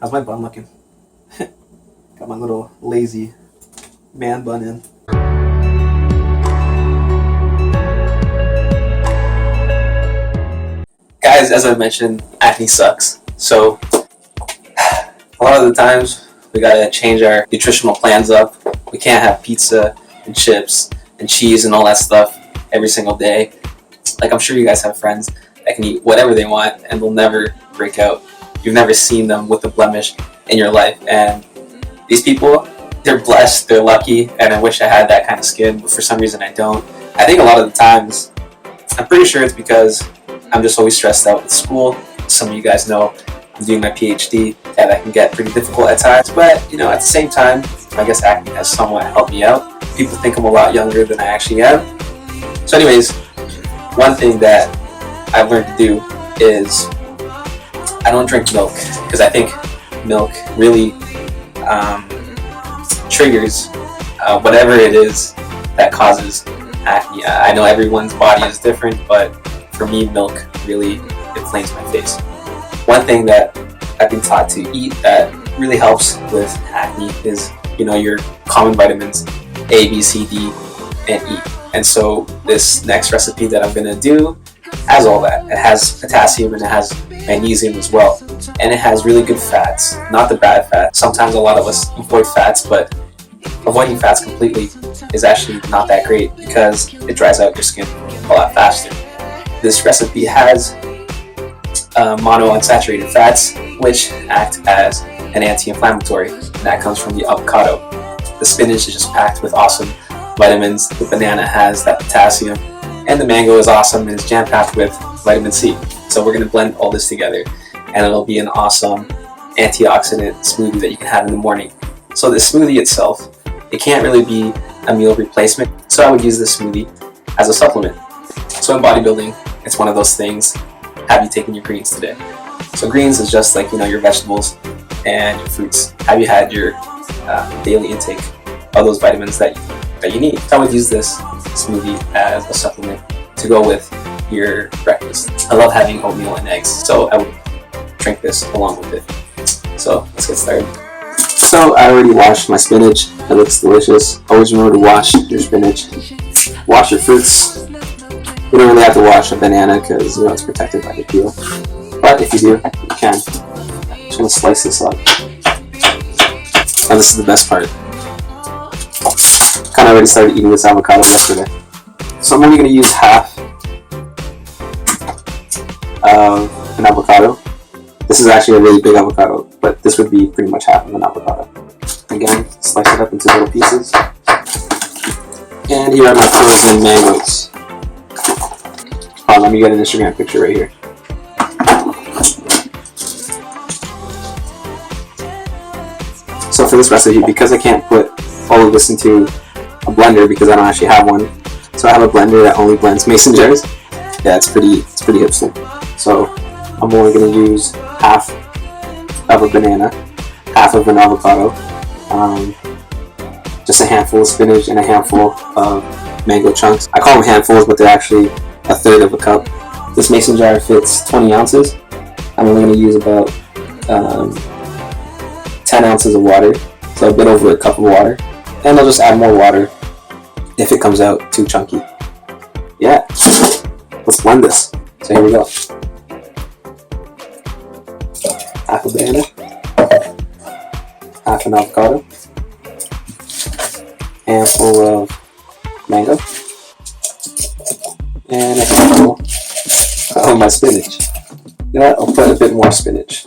How's my bun looking? Got my little lazy man bun in. Guys, as I mentioned, acne sucks. So a lot of the times we gotta change our nutritional plans up. We can't have pizza and chips and cheese and all that stuff every single day. Like, I'm sure you guys have friends that can eat whatever they want and they'll never break out. You've never seen them with a blemish in your life. And these people, they're blessed, they're lucky, and I wish I had that kind of skin, but for some reason I don't. I think a lot of the times, I'm pretty sure it's because I'm just always stressed out with school. Some of you guys know I'm doing my PhD, and that can get pretty difficult at times. But, you know, at the same time, I guess acne has somewhat helped me out. People think I'm a lot younger than I actually am. So anyways, one thing that I've learned to do is I don't drink milk, because I think milk really triggers whatever it is that causes acne. I know everyone's body is different, but for me, milk really inflames my face. One thing that I've been taught to eat that really helps with acne is, you know, your common vitamins A, B, C, D, and E. And so this next recipe that I'm gonna do has all that. It has potassium and it has magnesium as well. And it has really good fats, not the bad fats. Sometimes a lot of us avoid fats, but avoiding fats completely is actually not that great because it dries out your skin a lot faster. This recipe has monounsaturated fats, which act as an anti-inflammatory, and that comes from the avocado. The spinach is just packed with awesome vitamins. The banana has that potassium, and the mango is awesome and is jam-packed with vitamin C. So we're going to blend all this together, and it'll be an awesome antioxidant smoothie that you can have in the morning. So the smoothie itself, it can't really be a meal replacement, so I would use this smoothie as a supplement. So in bodybuilding, it's one of those things, have you taken your greens today? So greens is just like, you know, your vegetables and your fruits. Have you had your daily intake of those vitamins that you need? So I would use this smoothie as a supplement to go with your breakfast. I love having oatmeal and eggs, so I would drink this along with it. So let's get started. So I already washed my spinach. It looks delicious. Always remember to wash your spinach. Wash your fruits. You don't really have to wash a banana because, you know, it's protected by the peel. But if you do, you can. Just want to slice this up. And this is the best part. Kind of already started eating this avocado yesterday. So I'm only going to use half of an avocado. This is actually a really big avocado, but this would be pretty much half of an avocado. Again, slice it up into little pieces. And here are my frozen mangoes. Let me get an Instagram picture right here. So for this recipe, because I can't put all of this into a blender because I don't actually have one, so I have a blender that only blends mason jars. Yeah, it's pretty hipster. So I'm only going to use half of a banana, half of an avocado, just a handful of spinach, and a handful of mango chunks. I call them handfuls, but they're actually a third of a cup. This mason jar fits 20 ounces. I'm only going to use about 10 ounces of water, so a bit over a cup of water. And I'll just add more water if it comes out too chunky. Yeah, let's blend this. So here we go. Half a banana, half an avocado, handful of mango, and a handful of my spinach. You know what? I'll put a bit more spinach.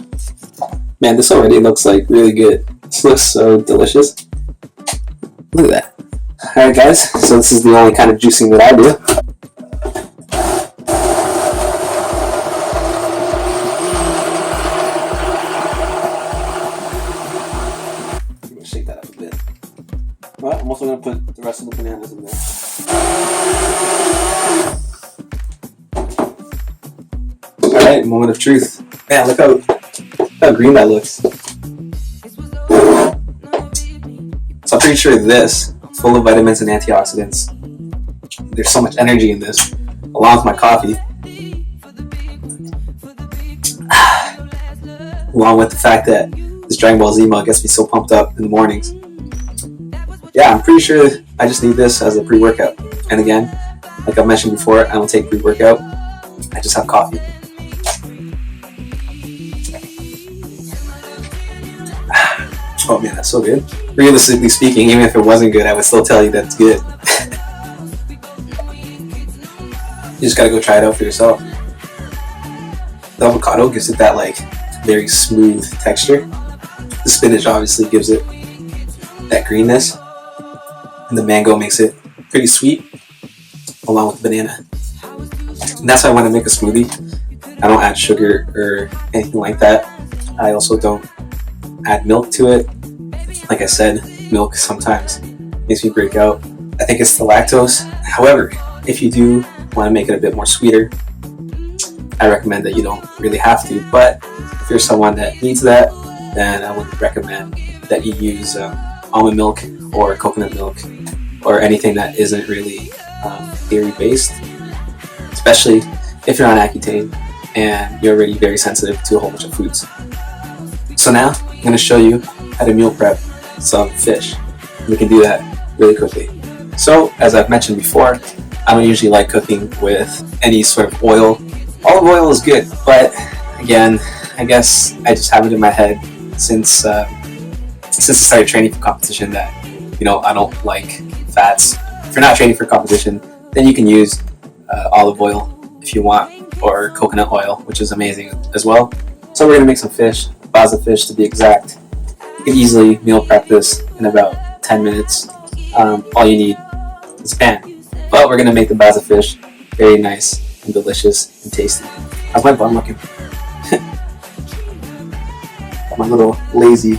Man, this already looks like really good. This looks so delicious. Look at that. Alright guys, so this is the only kind of juicing that I do. I'm going to shake that up a bit. Well, I'm also going to put the rest of the bananas in there. Alright, moment of truth. Man, look how green that looks. So I'm pretty sure this, full of vitamins and antioxidants, there's so much energy in this, along with my coffee, along with the fact that this Dragon Ball Z mug gets me so pumped up in the mornings. Yeah, I'm pretty sure I just need this as a pre-workout. And again, like I mentioned before, I don't take pre-workout. I just have coffee. Oh man, that's so good. Realistically speaking, even if it wasn't good, I would still tell you that it's good. You just gotta go try it out for yourself. The avocado gives it that like very smooth texture. The spinach obviously gives it that greenness. And the mango makes it pretty sweet, along with the banana. And that's why when I make a smoothie, I don't add sugar or anything like that. I also don't add milk to it. Like I said, milk sometimes makes me break out. I think it's the lactose. However, if you do want to make it a bit more sweeter, I recommend that you don't really have to. But if you're someone that needs that, then I would recommend that you use almond milk or coconut milk or anything that isn't really dairy based, especially if you're on Accutane and you're already very sensitive to a whole bunch of foods. So now I'm going to show you how to meal prep some fish. We can do that really quickly. So as I've mentioned before, I don't usually like cooking with any sort of oil. Olive oil is good, but again, I guess I just have it in my head since I started training for competition that, you know, I don't like fats. If you're not training for competition, then you can use olive oil if you want, or coconut oil, which is amazing as well. So we're going to make some fish, baza fish to be exact. You can easily meal prep this in about 10 minutes. All you need is a pan. But we're going to make the baza fish very nice and delicious and tasty. How's my bun looking? My little lazy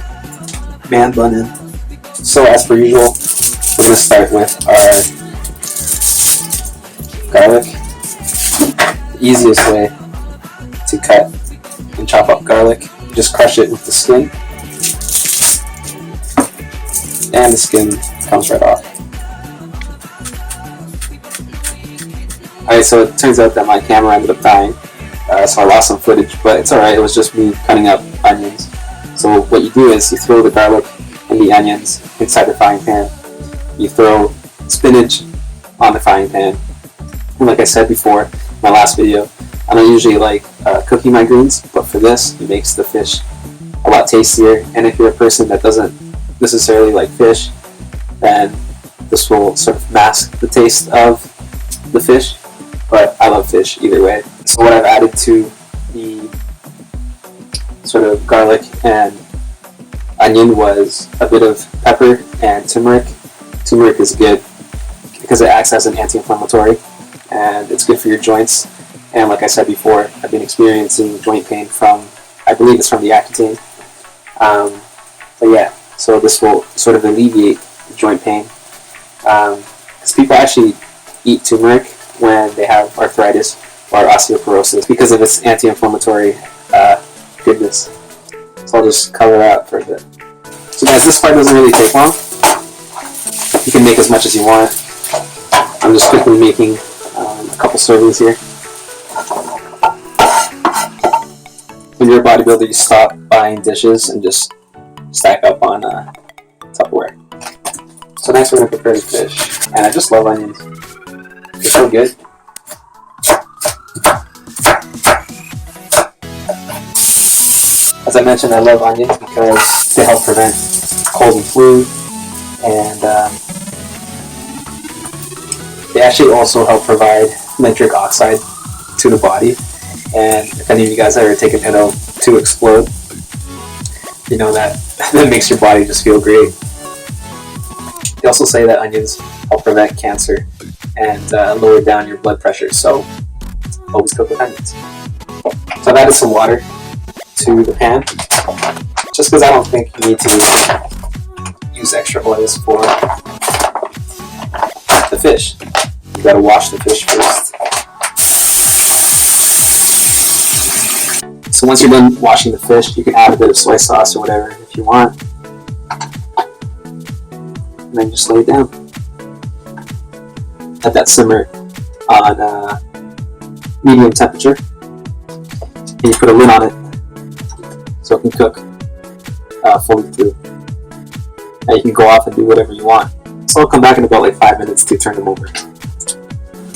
man bun in. So as per usual, we're going to start with our garlic. The easiest way to cut and chop up garlic, just crush it with the skin, and the skin comes right off. Alright, so it turns out that my camera ended up dying, so I lost some footage, but it's alright, it was just me cutting up onions. So what you do is you throw the garlic and the onions inside the frying pan. You throw spinach on the frying pan. And like I said before, my last video, I don't usually like cooking my greens, but for this, it makes the fish a lot tastier. And if you're a person that doesn't necessarily like fish, then this will sort of mask the taste of the fish. But I love fish either way. So what I've added to the sort of garlic and onion was a bit of pepper and turmeric. Turmeric is good because it acts as an anti-inflammatory and it's good for your joints. And like I said before, I've been experiencing joint pain from, I believe it's from the Accutane. But yeah, so this will sort of alleviate the joint pain. Because people actually eat turmeric when they have arthritis or osteoporosis because of its anti-inflammatory goodness. So I'll just color that for a bit. So guys, this part doesn't really take long. You can make as much as you want. I'm just quickly making a couple servings here. When you're a bodybuilder, you stop buying dishes and just stack up on Tupperware. So next we're going to prepare the fish. And I just love onions. They're so good. As I mentioned, I love onions because they help prevent cold and flu, and they actually also help provide nitric oxide to the body. And if any of you guys ever take an NO2 explode, you know that makes your body just feel great. They also say that onions help prevent cancer and lower down your blood pressure, so always cook with onions. So I've added some water to the pan, just because I don't think you need to use extra oils for the fish. You gotta wash the fish first. So once you're done washing the fish, you can add a bit of soy sauce or whatever if you want. And then just lay it down. Let that simmer on medium temperature. And you put a lid on it so it can cook. fully through. And you can go off and do whatever you want. So I'll come back in about like 5 minutes to turn them over.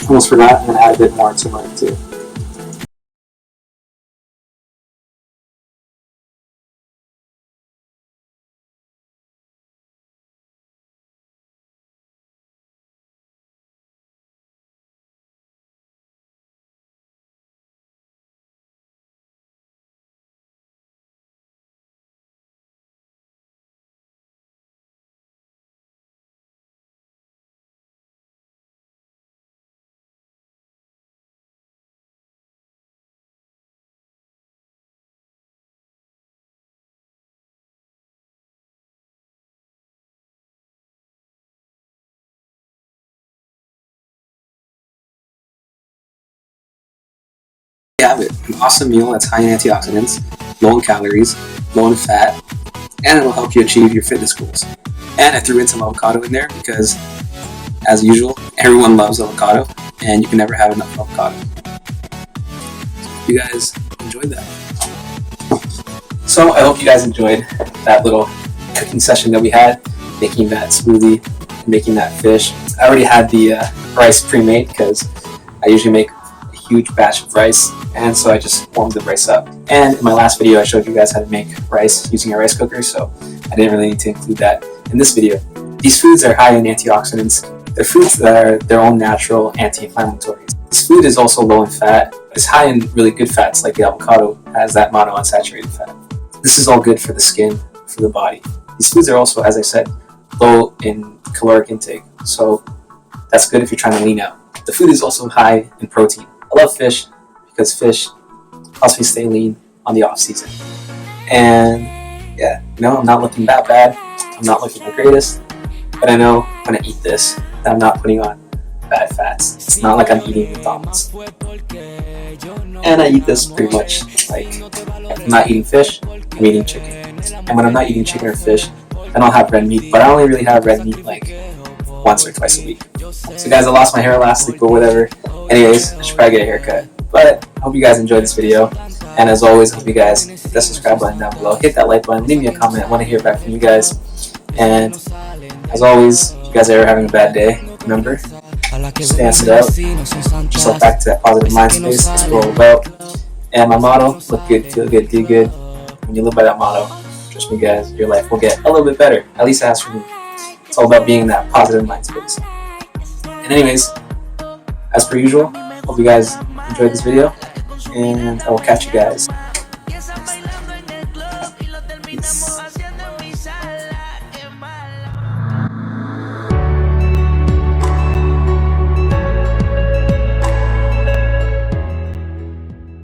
Almost forgot, I'm going to add a bit more to mine too. You have it. An awesome meal that's high in antioxidants, low in calories, low in fat, and it'll help you achieve your fitness goals. And I threw in some avocado in there because, as usual, everyone loves avocado, and you can never have enough avocado. You guys enjoyed that. So I hope you guys enjoyed that little cooking session that we had, making that smoothie, making that fish. I already had the rice pre-made because I usually make a huge batch of rice, and so I just warmed the rice up. And in my last video I showed you guys how to make rice using a rice cooker, so I didn't really need to include that in this video. These foods are high in antioxidants. They're foods that are their own natural anti-inflammatories. This food is also low in fat, but it's high in really good fats, like the avocado has that monounsaturated fat. This is all good for the skin, for the body. These foods are also, as I said, low in caloric intake, so that's good if you're trying to lean out. The food is also high in protein. I love fish because fish helps me stay lean on the off season. And yeah, I'm not looking that bad. I'm not looking the greatest, but I know when I eat this that I'm not putting on bad fats. It's not like I'm eating McDonald's. And I eat this pretty much like if I'm not eating fish, I'm eating chicken. And when I'm not eating chicken or fish, I don't have red meat, but I only really have red meat like once or twice a week. So guys, I lost my hair last week or whatever. Anyways, I should probably get a haircut. But I hope you guys enjoyed this video. And as always, I hope you guys hit that subscribe button down below. Hit that like button. Leave me a comment. I want to hear back from you guys. And as always, if you guys are ever having a bad day, remember, just dance it out. Just look back to that positive mind space. That's what we're about. And my motto, look good, feel good, do good. When you live by that motto, trust me guys, your life will get a little bit better. At least that's for me. It's all about being in that positive mind space. And anyways, as per usual, hope you guys enjoyed this video, and I will catch you guys